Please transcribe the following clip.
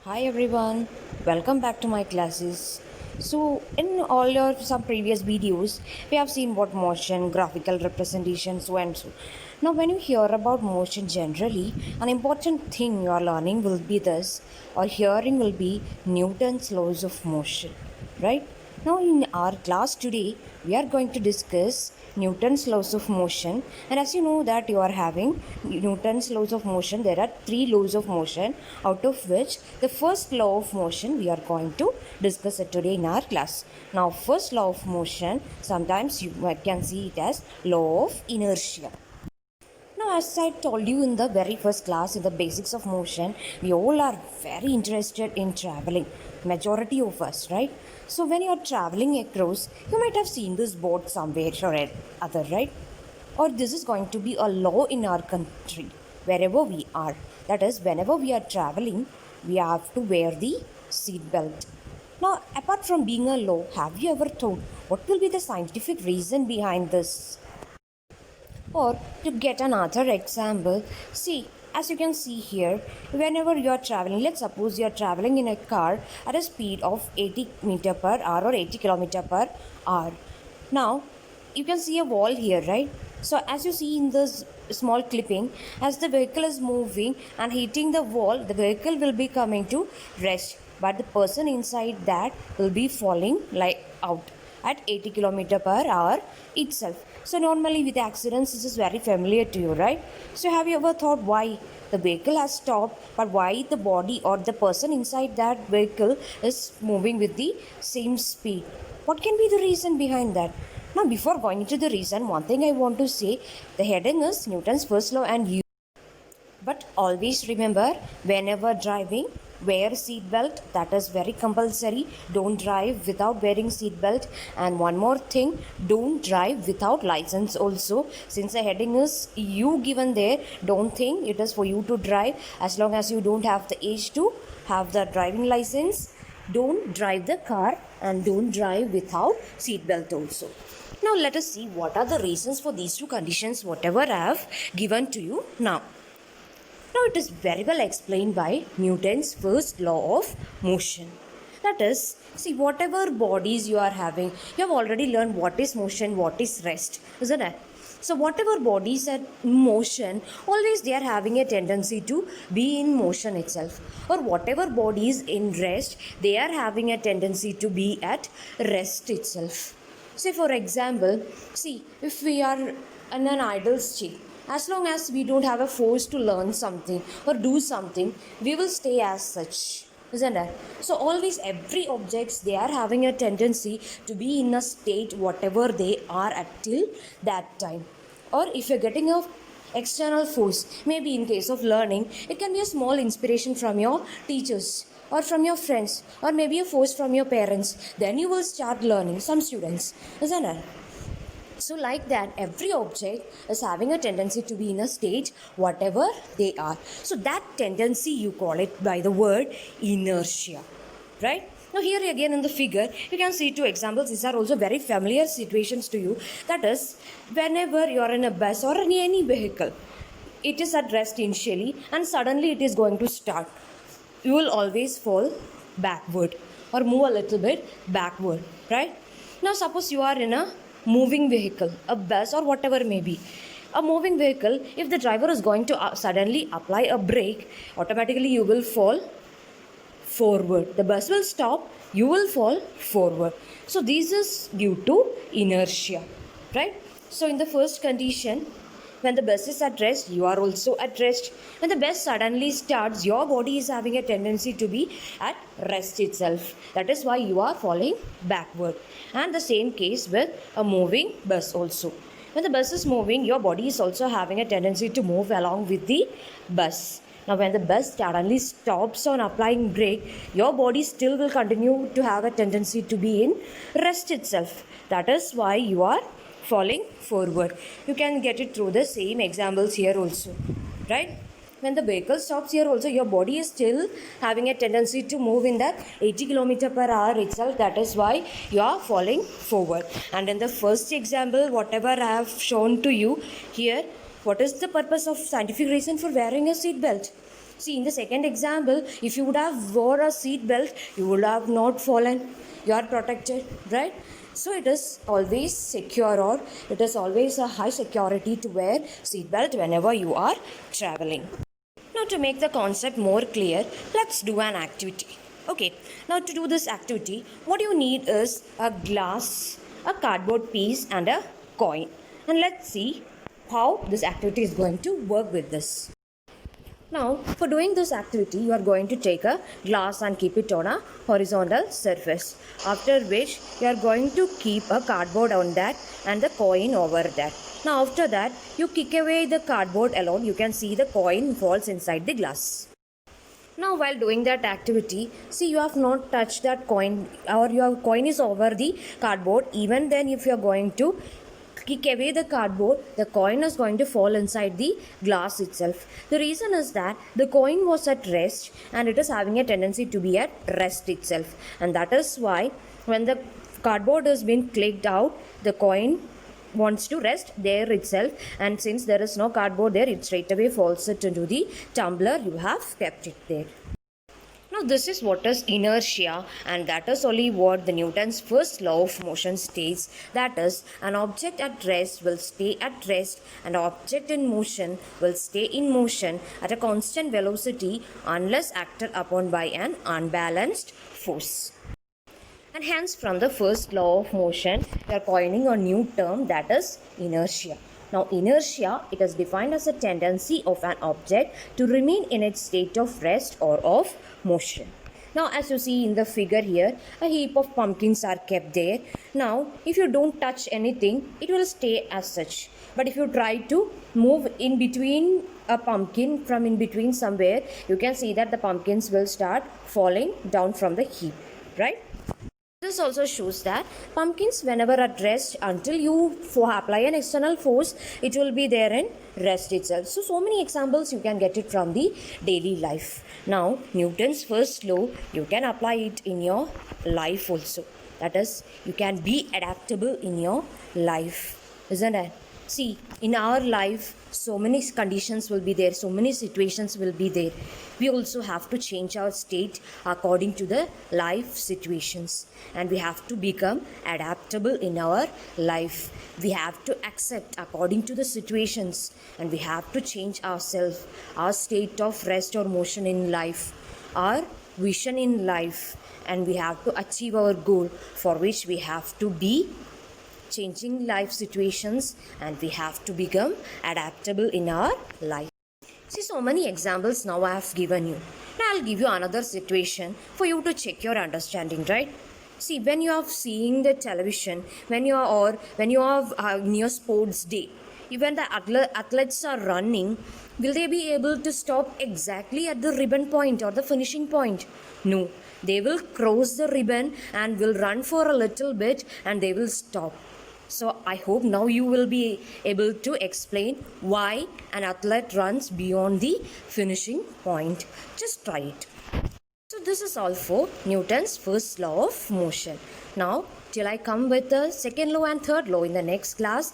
Hi everyone, welcome back to my classes. So, in all your some previous videos, we have seen what motion, graphical representation, so and so. Now, when you hear about motion generally, an important thing you are learning will be this, or hearing will be Newton's laws of motion, right? Now, in our class today, we are going to discuss Newton's laws of motion. And as you know that you are having Newton's laws of motion, there are three laws of motion, out of which the first law of motion we are going to discuss it today in our class. Now, first law of motion, sometimes you can see it as law of inertia. Now, as I told you in the very first class, in the basics of motion, we all are very interested in traveling. Majority of us, right? So, when you are traveling across, you might have seen this board somewhere or other, right? Or this is going to be a law in our country, wherever we are. That is, whenever we are traveling, we have to wear the seat belt. Now, apart from being a law, have you ever thought what will be the scientific reason behind this? Or to get another example, see, as you can see here, whenever you are traveling, let's suppose you are traveling in a car at a speed of 80 meter per hour or 80 kilometer per hour. Now, you can see a wall here, right? So, as you see in this small clipping, as the vehicle is moving and hitting the wall, the vehicle will be coming to rest, but the person inside that will be falling like out at 80 kilometer per hour itself. So normally with accidents, this is very familiar to you, right? So have you ever thought why the vehicle has stopped, but why the body or the person inside that vehicle is moving with the same speed? What can be the reason behind that? Now, before going into the reason, one thing I want to say, the heading is Newton's first law and you. But always remember, whenever driving, wear seat belt. That is very compulsory. Don't drive without wearing seat belt. And one more thing, don't drive without license also. Since the heading is you given there, don't think it is for you to drive. As long as you don't have the age to have the driving license, don't drive the car and don't drive without seat belt also. Now let us see what are the reasons for these two conditions, whatever I have given to you now. Now it is very well explained by Newton's first law of motion. That is, see, whatever bodies you are having, you have already learned what is motion, what is rest, isn't it? So whatever bodies are in motion, always they are having a tendency to be in motion itself. Or whatever bodies in rest, they are having a tendency to be at rest itself. Say for example, see, if we are in an idle state, as long as we don't have a force to learn something or do something, we will stay as such, isn't it? So always every objects, they are having a tendency to be in a state whatever they are at till that time. Or if you're getting a external force, maybe in case of learning, it can be a small inspiration from your teachers or from your friends, or maybe a force from your parents, then you will start learning, some students, isn't it? So like that, every object is having a tendency to be in a state whatever they are. So that tendency, you call it by the word inertia, right? Now here again in the figure, you can see two examples. These are also very familiar situations to you. That is, whenever you are in a bus or in any vehicle, it is at rest initially and suddenly it is going to start. You will always fall backward or move a little bit backward, right? Now suppose you are in a moving vehicle, a bus or whatever may be. A moving vehicle, if the driver is going to suddenly apply a brake, automatically you will fall forward. The bus will stop, you will fall forward. So this is due to inertia, right? So in the first condition, when the bus is at rest, you are also at rest. When the bus suddenly starts, your body is having a tendency to be at rest itself. That is why you are falling backward. And the same case with a moving bus also. When the bus is moving, your body is also having a tendency to move along with the bus. Now, when the bus suddenly stops on applying brake, your body still will continue to have a tendency to be in rest itself. That is why you are falling forward. You can get it through the same examples here also, right? When the vehicle stops here also, your body is still having a tendency to move in that 80 kilometer per hour itself. That is why you are falling forward. And in the first example, whatever I have shown to you here, what is the purpose of scientific reason for wearing a seat belt? See, in the second example, if you would have wore a seat belt, you would have not fallen. You are protected, right? So it is always secure, or it is always a high security to wear seat belt whenever you are traveling. Now, to make the concept more clear, let's do an activity. Okay, now to do this activity, what you need is a glass, a cardboard piece, and a coin. And let's see how this activity is going to work with this. Now, for doing this activity, you are going to take a glass and keep it on a horizontal surface. After which, you are going to keep a cardboard on that and the coin over that. Now, after that, you kick away the cardboard alone. You can see the coin falls inside the glass. Now, while doing that activity, see, you have not touched that coin, or your coin is over the cardboard. Even then, if you are going to kick away the cardboard, the coin is going to fall inside the glass itself. The reason is that the coin was at rest and it is having a tendency to be at rest itself. And that is why when the cardboard has been clicked out, the coin wants to rest there itself, and since there is no cardboard there, it straight away falls it into the tumbler. You have kept it there. Now, this is what is inertia, and that is only what the Newton's first law of motion states. That is, an object at rest will stay at rest, and an object in motion will stay in motion at a constant velocity unless acted upon by an unbalanced force. And hence, from the first law of motion, we are coining a new term, that is inertia. Now, inertia, it is defined as a tendency of an object to remain in its state of rest or of motion. Now, as you see in the figure here, a heap of pumpkins are kept there. Now, if you don't touch anything, it will stay as such. But if you try to move in between a pumpkin from in between somewhere, you can see that the pumpkins will start falling down from the heap, right? This also shows that pumpkins, whenever at rest, until you apply an external force, it will be there in rest itself. So many examples you can get it from the daily life. Now, Newton's first law, you can apply it in your life also. That is, you can be adaptable in your life, isn't it? See, in our life, so many conditions will be there, so many situations will be there. We also have to change our state according to the life situations, and we have to become adaptable in our life. We have to accept according to the situations, and we have to change ourselves, our state of rest or motion in life, our vision in life, and we have to achieve our goal, for which we have to be changing life situations, and we have to become adaptable in our life. See, so many examples now I have given you. Now I'll give you another situation for you to check your understanding, right? See, when you are seeing the television, when you are near sports day, even the athletes are running, will they be able to stop exactly at the ribbon point or the finishing point? No, they will cross the ribbon and will run for a little bit and they will stop. So I hope now you will be able to explain why an athlete runs beyond the finishing point. Just try it. So this is all for Newton's first law of motion. Now, till I come with the second law and third law in the next class,